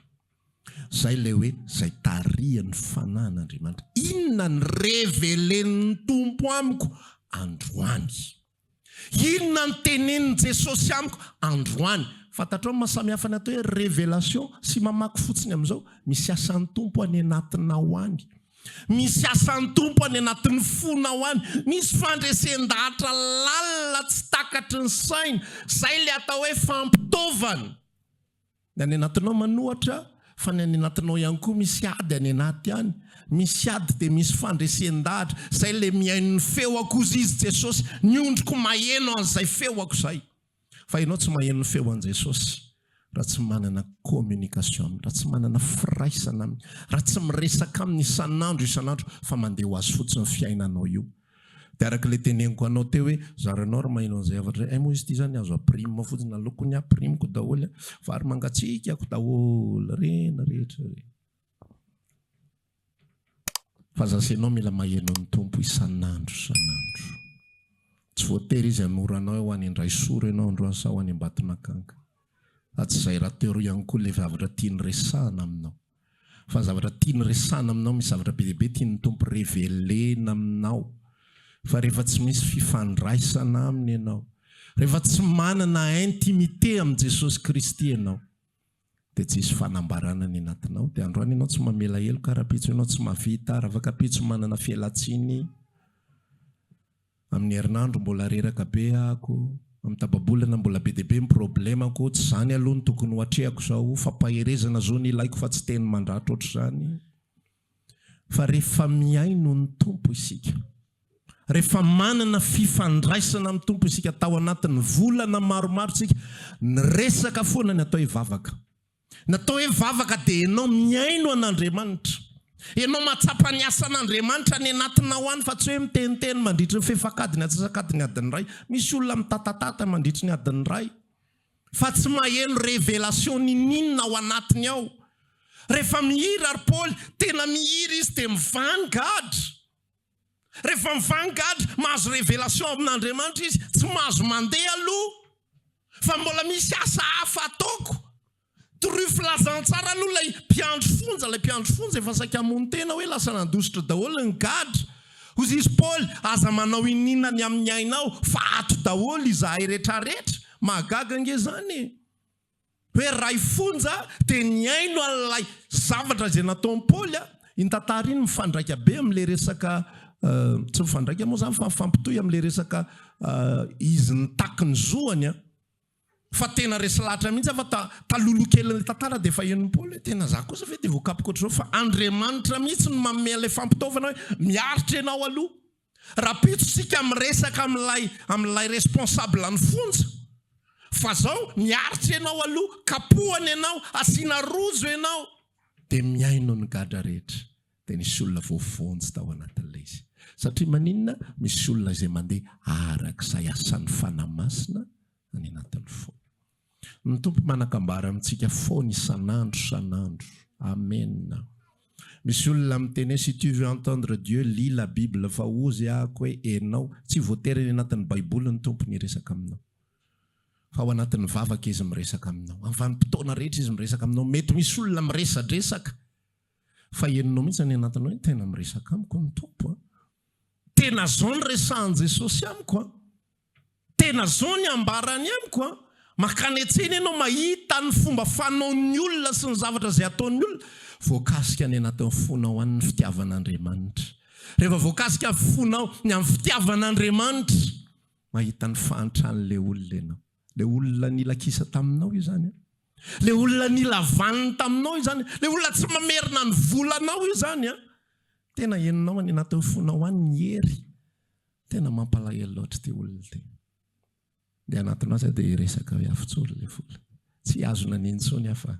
Zay ilay hoe zay tarihan'ny fanan'Andriamanitra. Inona ny révélen'ny Tompo amiko androany? Inona ny tenenin'i Jesosy amiko androany? Fantatrao mahasamihafa ny atao hoe révélation sy mamaky fotsiny amin'izao, misy asan'ny Tompo any anatinao any. misy asan'ny tompo any anatin'ny fonao any, misy fandresen-dahatra lalina tsy takatry ny saina, zay le atao hoe fampitaovana. Ny any anatinao manohatra, fa ny any anatinao ihany koa misy ady any anaty any. Misy ady dia misy fandresen-dahatra, zay le mihaino ny feo akozy izy Jesosy, niondroko maheno an'izay feo ako izay. Fa ianao tsy maheno ny feo an'i Jesosy raha tsy manana communication aminy, raha tsy manana firaisana aminy, raha tsy miresaka aminy isan'andro fa mandeha ho azy fotsiny ny fiainanao io. Dia araka le teneniko anao teo hoe zaranao ry maheno an'izay zavatra, moa izy ity zany azo aprimima fotsiny, alokony aprimiko daholo, vary mangatsikako daholo, rena rehetra re. Fa zasenao mila maheno ny tompo isan'andro. Tsy voatery izy anoranao ho any indray soro ianao androany sa ho any Ambatonakanga. Tsy izay raha teo ihany koa le zavatra tiany resahana aminao. Fa zavatra tiany resahana aminao, misy zavatra be dia be tiany tompo revelena aminao. Fa rehefa tsy misy fifandraisana aminy ianao, rehefa tsy manana intimité amin'ny Jesosy Kristy ianao, dia tsy misy fanambarana ny anatinao. Dia androany ianao tsy mamela helo karapitso, ianao tsy mavita, raha vakapitso manana fialatsiny amin'ny herinandro, mbola reraka be ako, amin'ny tababolana mbola be dia be ny problemako, tsy zany aloha ny tokony ho atrehako zao, fampaherezana zao ny ilaiko fa tsy teny mandratra ohatr'izany. Fa rehefa miaino ny tompo isika, rehefa manana fifandraisana amin'ny tompo isika, tao anatin'ny volana maromaro isika, ny resaka foana ny atao hivavaka. Natao hoe vavaka dia ianao miaino an'Andriamanitra. Ianao matsapa ny asan'Andriamanitra ny anatinao any, fa tsy hoe miteniteny mandritry ny fefakadiny atsasakadiny adiny ray. Misy olona mitatatata mandritry ny adiny ray, fa tsy maheno révélation ninina ao anatiny ao. Rehefa mihira ary Paoly, tena mihira izy dia mivangatra. Rehefa mivangatra, mahazo révélation amin'Andriamanitra izy, tsy mahazo mandeha aloha, fa mbola misy asa hafa ataoko. Toroy filazantsara aloha lay mpiandro fonja efa saika hamono tena hoe lasa nandositra daholo ny gadra. Hozy izy Paoly, aza manao ininany amin'ny ainao, fa ato daholo izahay rehetrarehetra, mahagaga nge zany. Hoe ray fonja dia niaino an'ilay zavatra izay nataon'i Paoly. Iny tantara iny mifandraika be amin'ilay resaka, tsy mifandraika moa zany fa fampitohy amin'ilay resaka izy nitaky ny zoany. Fa tena resy lahatra mihitsy fa talolo kely tantara dia efa henon'i Paoly hoe tena za kosa ve dia voakapoko ohatr'izao, fa Andriamanitra mihitsy no manome ilay fampitaovana hoe miaritra ianao aloha. Raha pitso sika miresaka amin'ilay responsable ny fonja, fa zao miaritra ianao aloha, kapohana ianao, asiana rojo ianao, dia miaino ny gadra rehetra. Dia nisy olona voavonjy tao anatin'ilay izy. Satria maninona? Misy olona izay mandeha arak'izay asan'ny fanamasina any anatin'ny fo. Ny tompo manakambara amintsika foana isan'andro. Amen. Misy olona miteny hoe si tu veux entendre Dieu, lis la Bible, fa ozy ako hoe enao, tsy voatery ny anatin'ny Baiboly ny tompo niresaka aminao. Fa ao anatin'ny vavaka izy miresaka aminao. Amin'ny vanim-potoana rehetra izy miresaka aminao. Mety misy olona miresadresaka, fa henonao mihitsy any anatinao hoe tena miresaka amiko ny tompo. Tena zao ny resahan'i Jesosy amiko. Tena zao ny ambarany amiko. Makany an-tsena ianao mahita ny fomba fanaon'ny olona sy ny zavatra izay ataon'ny olona, voakasika ny anatin'ny fonao any ny fitiavan'Andriamanitra. Rehefa voakasika fonao ny amin'ny fitiavan'Andriamanitra, mahita ny fahantran'ilay olona ianao. Le olona nilakisa taminao io zany. Le olona nilavaniny taminao io zany. Le olona tsy mamerina ny volanao io zany. Tena henonao any anatin'ny fonao any ny hery. Tena mampalahelo loatra ty olona ty. Dia anatinao zay dia resaka hoe afotsoro le vola. Tsy azona nintsony afa.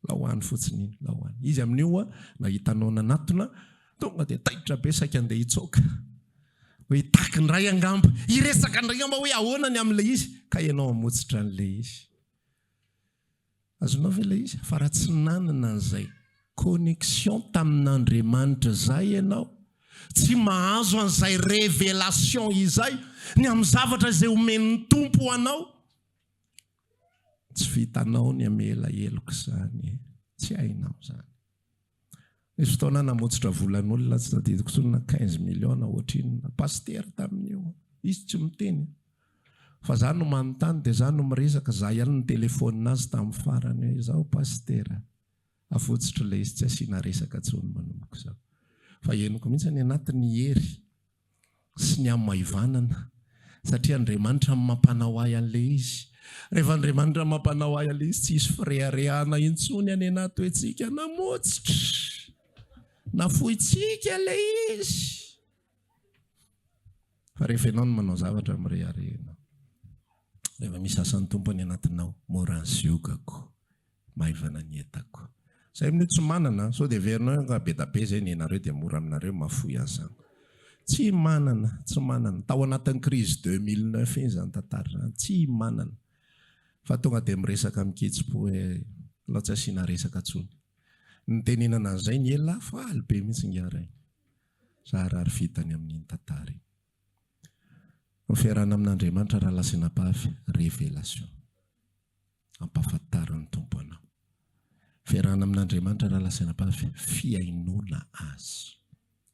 Lahoany fotsiny iny, lahoany. Izy amin'io nahitanao nanatona, tonga dia taitra be saika andeha hitsoka. Hoe taky ny ray angamba, iresaka ny ray angamba hoe ahoana ny amin'ilay izy, ka ianao hamotsitra an'ilay izy. Azonao ve ilay izy? Fa raha tsy nanana an'izay connexion tamin'Andriamanitra zay ianao, tsy mahazo an'izay révélation izay, ny amin'ny zavatra izay omen'ny tompo anao, tsy vitanao ny amela eloko zany, tsy hainao zany. Nisy fotoana namotsitra volan'olona tsy tadidiko tsony 15 miliona ohatriny paster tamin'io. Izy tsy miteny. Fa za no manontany dia za no miresaka, za ihany ny telefoninazy tamin'ny farany hoe izao paster. Avotsitra ilay izy tsy asiana resaka tsony manomboka izao. fa henoko mihitsy ny anatin'ny hery sy ny amaivanana satria Andriamanitra mampanao ahy an'ilay izy. Rehefa Andriamanitra mampanao ahy an'ilay izy tsy isy fireharehana intsony any anaty hoetsika namotsitra nafoitsika ilay izy. Fa rehefa ianao no manao zavatra mireharehana, rehefa misy asan'ny tompo any anatinao, mora ziogako, maivana ny entako. Zay minio tsy manana, so dia verinao ka be da be zay ny ianareo dia mora aminareo mafoy azany. Tsy manana, tsy manana. Tao anatin'ny crise 2009 iny zany tantara zany, tsy manana. Fa tonga dia miresaka mikitsy-po hoe lao tsy asiana resaka tsony. Ny teninana an'izay ny ela faly be mihitsy ngiaray. Zaharary vitany amin'iny tantara iny. Ny fiarahana amin'Andriamanitra raha lasanam-pavy, révélation. Ampahafantarany tompo anao. Fiarahana amin'Andriamanitra raha lasanam-pavy, fiainona azy.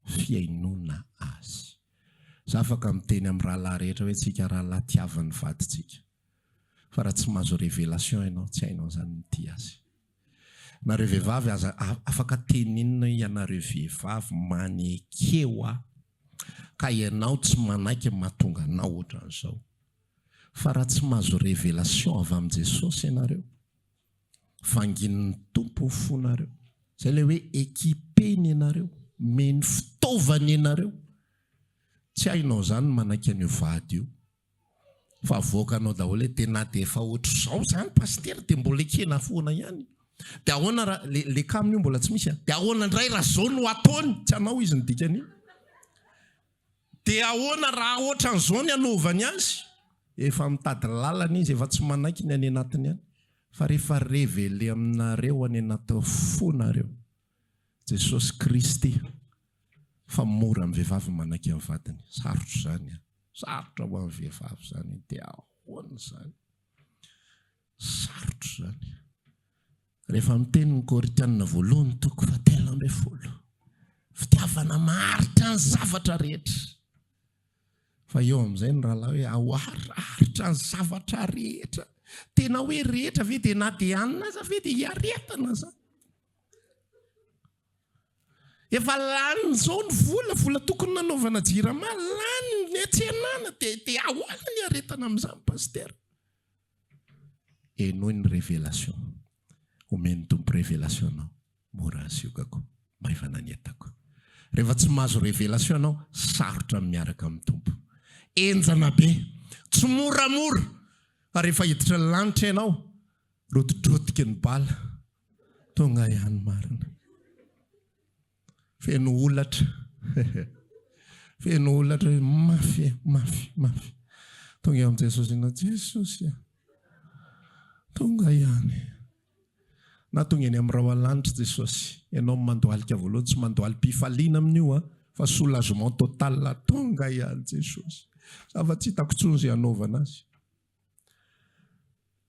Fiainona azy. Za afaka miteny amin'ny rahalahy rehetra hoe tsika rahalahy tiavan'ny vaditsika. Fa raha tsy mahazo révélation ianao, tsy hainao zany mity azy. Nareo vehivavy afaka teninina ianareo vehivavy manekeo ka ianao tsy manaiky mahatonga anao ohatran'izao. Fa raha tsy mahazo révélation avy amin'i Jesosy ianareo, vangin'ny tompo fonareo. Zay ilay hoe équipeny ianareo, meny fitaovana ianareo. Tsy hainao zany manaiky an'io vady io. Fa avoakanao daholo hoe tena dia efa ohatr'izao zany pasteur dia mbola ekena foana ihany. Dia ahoana raha le kaminy io mbola tsy misy. Dia ahoana indray raha zao no ataony, tsy anao izy ny dikany. Dia ahoana raha ohatran'izao ny anaovany azy. Efa mitady lalana izy, efa tsy manaiky ny any anatiny any. Fa rehefa révélé aminareo any anaty fonareo Jesosy Kristy, fa mora amin'ny vehivavy manaiky amin'ny vadiny. Sarotra zany. Sarotra ho amin'ny vehivavy zany. Dia ahoana zany. Sarotra zany. Rehefa miteny ny Korinthianina voalohany toko 7:10. Fitiavana maharitra ny zavatra rehetra. Fa eo amin'izay ny rahalahy hoe aharitra ny zavatra rehetra. Tena hoe rehetra ve dia na dia anina aza ve dia hiaretana zany. Efa lany zao ny vola tokony nanaovana jirama, lany ny atsenana dia ahoana ny aretana amin'izany pasteur. Enoy ny révélation. Omeny tompo révélation anao, mora asiokako, maivana ny entako. Rehefa tsy mahazo révélation anao, sarotra miaraka amin'ny tompo. Enjana be, tsy moramora. Rehefa hiditra ny lanitra ianao, rotodrotika ny bala, tonga ihany marina. Feno olatra. Feno olatra, mafy. Tonga eo amin'i Jesosy ianao, Jesosy, tonga ihany. Na tonga eny amin'ny rahalanitra Jesosy, ianao mandohalika voalohany, tsy mandohalim-pifaliana amin'io, fa soulagement total, tonga ihany Jesosy. Fa tsy hitako tsony izay anaovana azy.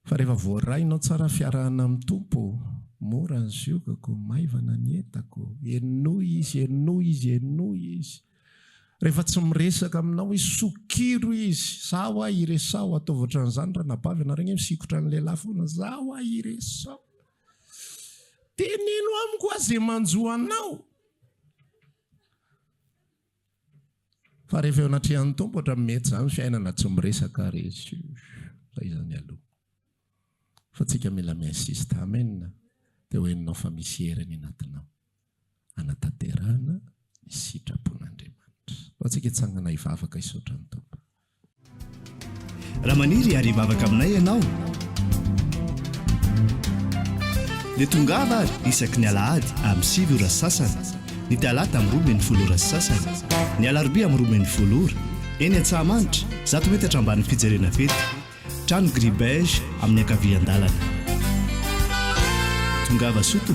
Fa rehefa voarainao tsara fiarahana amin'ny tompo, mora ny ziokako, maivana ny entako, enoy izy. Rehefa tsy miresaka aminao hoe sokiro izy, zaho aho iresao, atao ohatran'izany raha nabavy ianareo hoe misikotra ny lehilahy foana, zaho aho iresao. Teneno amiko azy izay manjo anao. Fa rehefa eo anatrehan'ny tompo ohatra mety zany fiainana tsy miresaka resy. Zay zany aloha. Fa tsika mila miasista, amen. Dia hoeninao fa misy heriny anatinao. Anatanterahana ny sitrapon'Andriamanitra. Fa tsika hitsangana hivavaka hisaotra ny tompo. Raha maniry ary hivavaka aminay ianao, dia tongava ary isaky ny alahady amin'ny 7 sasany, ny talata amin'ny 12 sasany, ny alarobia amin'ny 12 eny Antsahamanitra 100 metatra ambanin'ny fijerena fety, trano Gribege amin'ny ankavian-dalana. Tongava soto.